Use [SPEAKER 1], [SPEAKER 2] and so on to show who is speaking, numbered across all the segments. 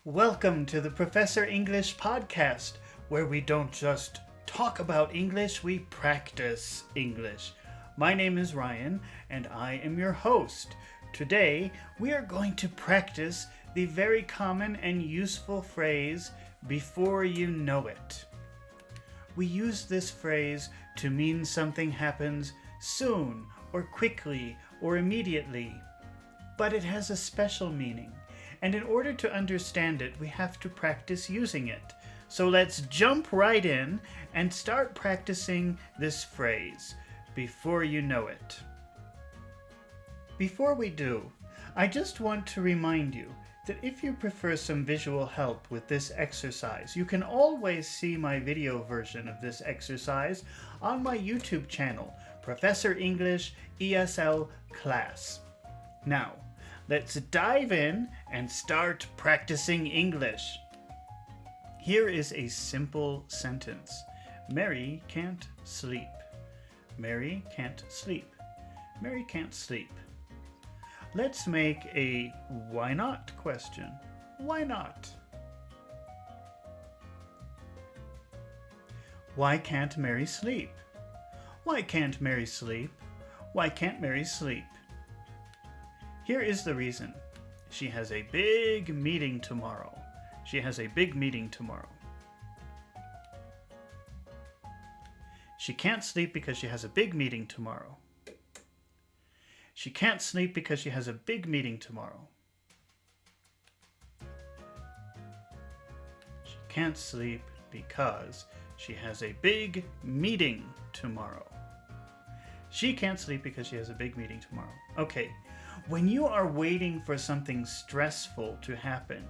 [SPEAKER 1] Welcome to the Professor English podcast, where we don't just talk about English, we practice English. My name is Ryan, and I am your host. Today, we are going to practice the very common and useful phrase, before you know it. We use this phrase to mean something happens soon, or quickly, or immediately. But it has a special meaning. And in order to understand it, we have to practice using it. So let's jump right in and start practicing this phrase, before you know it. Before we do, I just want to remind you that if you prefer some visual help with this exercise, you can always see my video version of this exercise on my YouTube channel, Professor English ESL Class. Now, let's dive in and start practicing English. Here is a simple sentence. Mary can't sleep. Mary can't sleep. Mary can't sleep. Let's make a why not question. Why not? Why can't Mary sleep? Why can't Mary sleep? Why can't Mary sleep? Here is the reason. She has a big meeting tomorrow. She has a big meeting tomorrow. She can't sleep because she has a big meeting tomorrow. She can't sleep because she has a big meeting tomorrow. She can't sleep because she has a big meeting tomorrow. She can't sleep because she has a big meeting tomorrow. Okay. When you are waiting for something stressful to happen,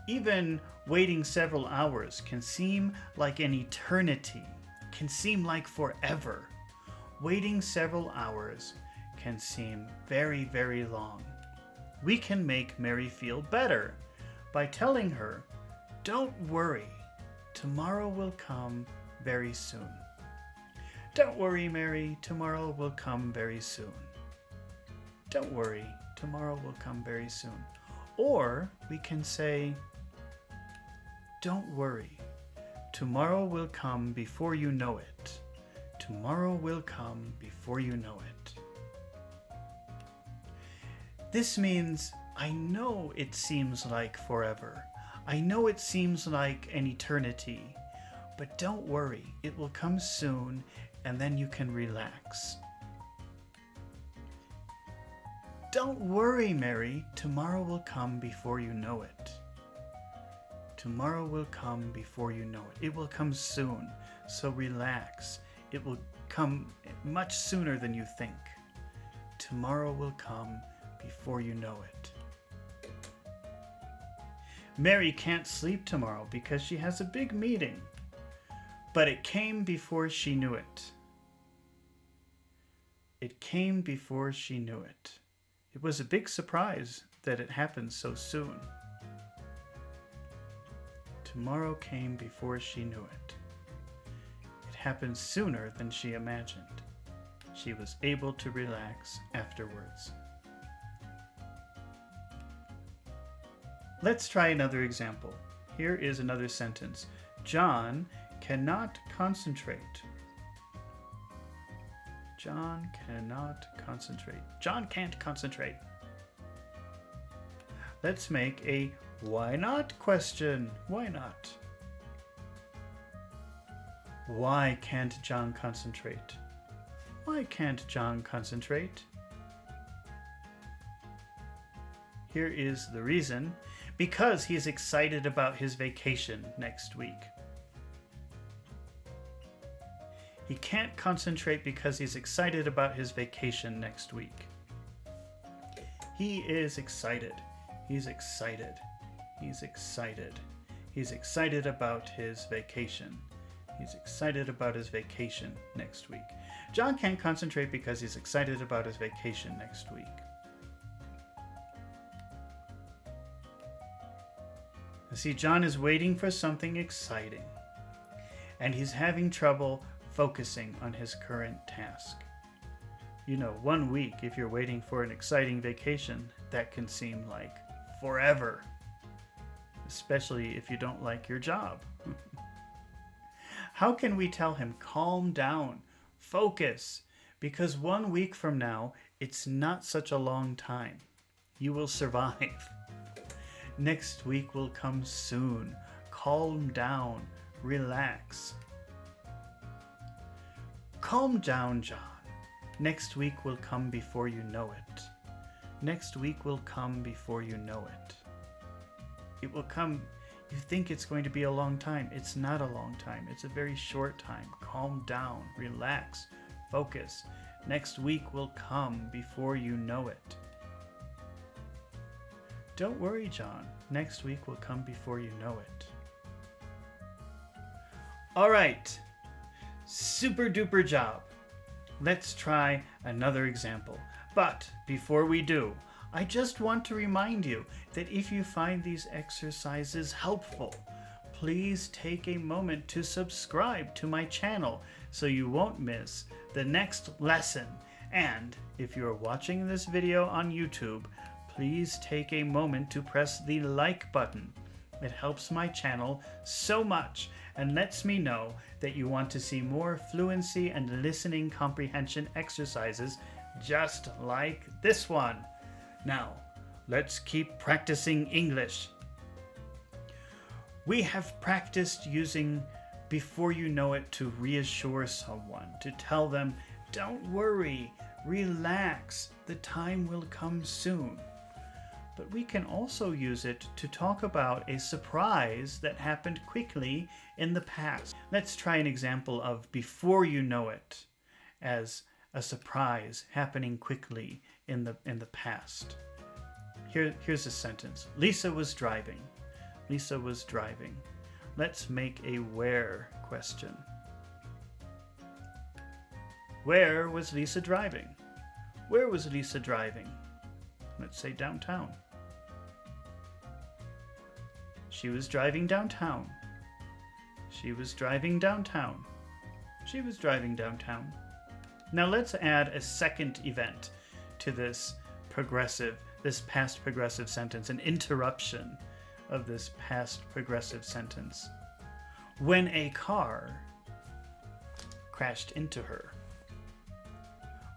[SPEAKER 1] even waiting several hours can seem like an eternity, can seem like forever. Waiting several hours can seem very, very long. We can make Mary feel better by telling her, "Don't worry, tomorrow will come very soon." Don't worry, Mary, tomorrow will come very soon. Don't worry, tomorrow will come very soon. Or we can say, don't worry, tomorrow will come before you know it. Tomorrow will come before you know it. This means, I know it seems like forever. I know it seems like an eternity. But don't worry, it will come soon, and then you can relax. Don't worry, Mary, tomorrow will come before you know it. Tomorrow will come before you know it. It will come soon, so relax. It will come much sooner than you think. Tomorrow will come before you know it. Mary can't sleep tomorrow because she has a big meeting, but it came before she knew it. It came before she knew it. It was a big surprise that it happened so soon. Tomorrow came before she knew it. It happened sooner than she imagined. She was able to relax afterwards. Let's try another example. Here is another sentence. John cannot concentrate. John cannot concentrate. John can't concentrate. Let's make a why not question. Why not? Why can't John concentrate? Why can't John concentrate? Here is the reason. Because he is excited about his vacation next week. He can't concentrate because he's excited about his vacation next week. He is excited. He's excited. He's excited. He's excited about his vacation. He's excited about his vacation next week. John can't concentrate because he's excited about his vacation next week. See, John is waiting for something exciting, and he's having trouble focusing on his current task. You know, 1 week, if you're waiting for an exciting vacation, that can seem like forever. especially if you don't like your job. How can we tell him, calm down, focus, because 1 week from now, it's not such a long time. You will survive. Next week will come soon. Calm down, relax. Calm down, John. Next week will come before you know it. Next week will come before you know it. It will come. You think it's going to be a long time. It's not a long time. It's a very short time. Calm down, relax, focus. Next week will come before you know it. Don't worry, John. Next week will come before you know it. All right. Super duper job. Let's try another example. But before we do, I just want to remind you that if you find these exercises helpful, please take a moment to subscribe to my channel so you won't miss the next lesson. And if you're watching this video on YouTube, please take a moment to press the like button. It helps my channel so much and lets me know that you want to see more fluency and listening comprehension exercises just like this one. Now, let's keep practicing English. We have practiced using before you know it to reassure someone, to tell them, don't worry, relax, the time will come soon. But we can also use it to talk about a surprise that happened quickly in the past. Let's try an example of before you know it as a surprise happening quickly in the past. Here's a sentence. Lisa was driving. Lisa was driving. Let's make a where question. Where was Lisa driving? Where was Lisa driving? Let's say downtown. She was driving downtown. She was driving downtown. She was driving downtown. Now let's add a second event to this past progressive sentence, an interruption of this past progressive sentence. When a car crashed into her.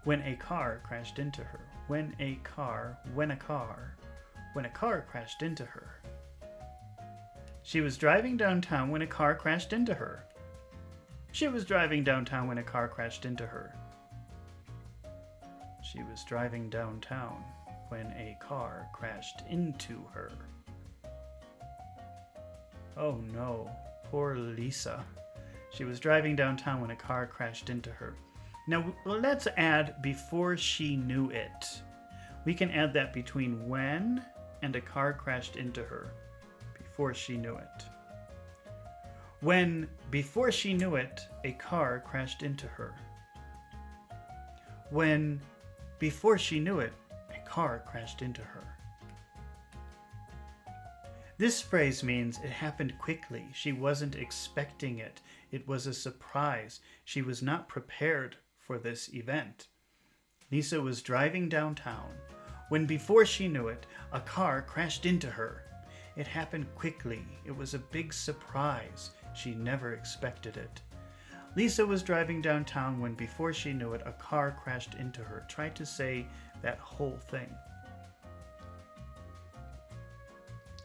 [SPEAKER 1] When a car crashed into her. When a car crashed into her. She was driving downtown when a car crashed into her. She was driving downtown when a car crashed into her. She was driving downtown when a car crashed into her. Oh no, poor Lisa. She was driving downtown when a car crashed into her. Now let's add before she knew it. We can add that between when and a car crashed into her. Before she knew it. When before she knew it, a car crashed into her. When before she knew it, a car crashed into her. This phrase means it happened quickly. She wasn't expecting it. It was a surprise. She was not prepared for this event. Lisa was driving downtown when before she knew it, a car crashed into her. It happened quickly. It was a big surprise. She never expected it. Lisa was driving downtown when before she knew it, a car crashed into her. Try to say that whole thing.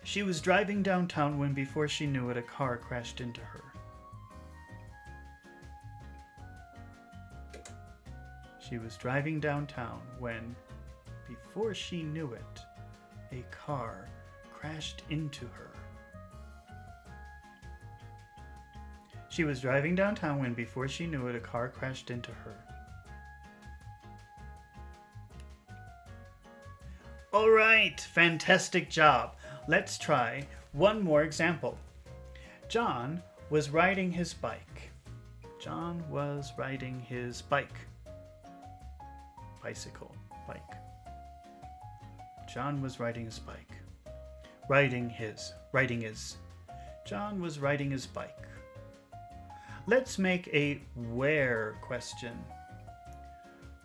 [SPEAKER 1] She was driving downtown when before she knew it, a car crashed into her. She was driving downtown when before she knew it, a car crashed into her. She was driving downtown when before she knew it, a car crashed into her. All right, fantastic job. Let's try one more example. John was riding his bike. John was riding his bike. Bicycle, bike. John was riding his bike. Riding is. John was riding his bike. Let's make a where question.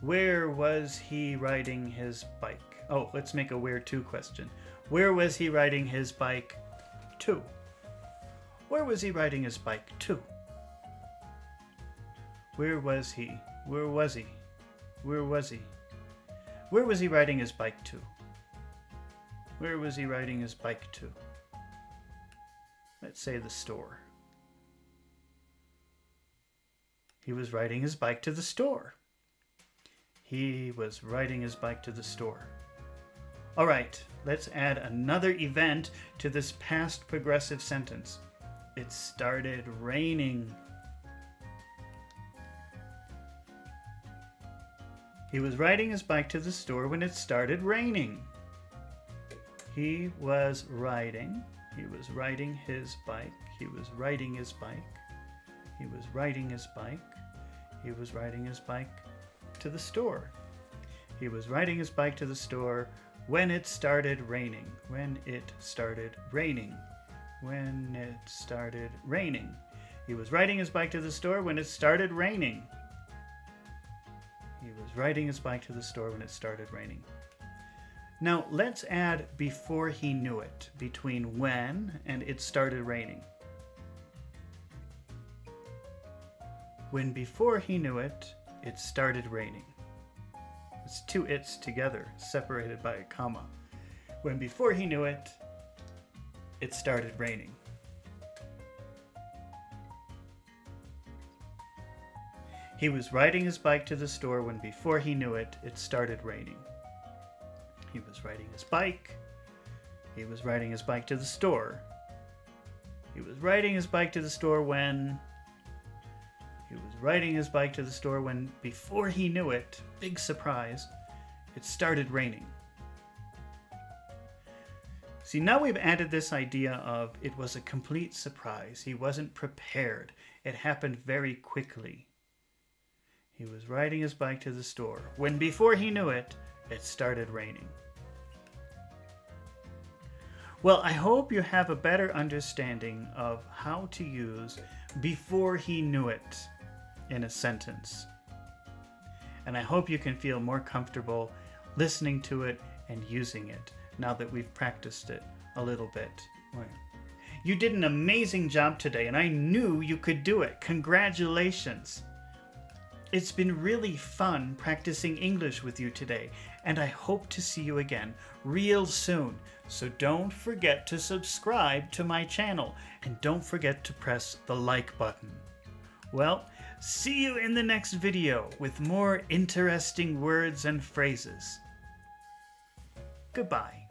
[SPEAKER 1] Where was he riding his bike? Oh, let's make a where to question. Where was he riding his bike to? Where was he riding his bike to? Where was he? Where was he? Where was he? Where was he riding his bike to? Where was he riding his bike to? Let's say the store. He was riding his bike to the store. He was riding his bike to the store. All right, let's add another event to this past progressive sentence. It started raining. He was riding his bike to the store when it started raining. He was riding his bike. He was riding his bike. He was riding his bike. He was riding his bike to the store. He was riding his bike to the store when it started raining. When it started raining. When it started raining. He was riding his bike to the store when it started raining. He was riding his bike to the store when it started raining. Now let's add before he knew it between when and it started raining. When before he knew it, it started raining. It's two it's together, separated by a comma. When before he knew it, it started raining. He was riding his bike to the store when before he knew it, it started raining. He was riding his bike. He was riding his bike to the store. He was riding his bike to the store when... He was riding his bike to the store when, before he knew it, big surprise, it started raining. See, now we've added this idea of it was a complete surprise. He wasn't prepared. It happened very quickly. He was riding his bike to the store when, before he knew it, it started raining. Well, I hope you have a better understanding of how to use before he knew it in a sentence. And I hope you can feel more comfortable listening to it and using it now that we've practiced it a little bit. You did an amazing job today, and I knew you could do it. Congratulations! It's been really fun practicing English with you today, and I hope to see you again real soon. So don't forget to subscribe to my channel, and don't forget to press the like button. Well, see you in the next video with more interesting words and phrases. Goodbye.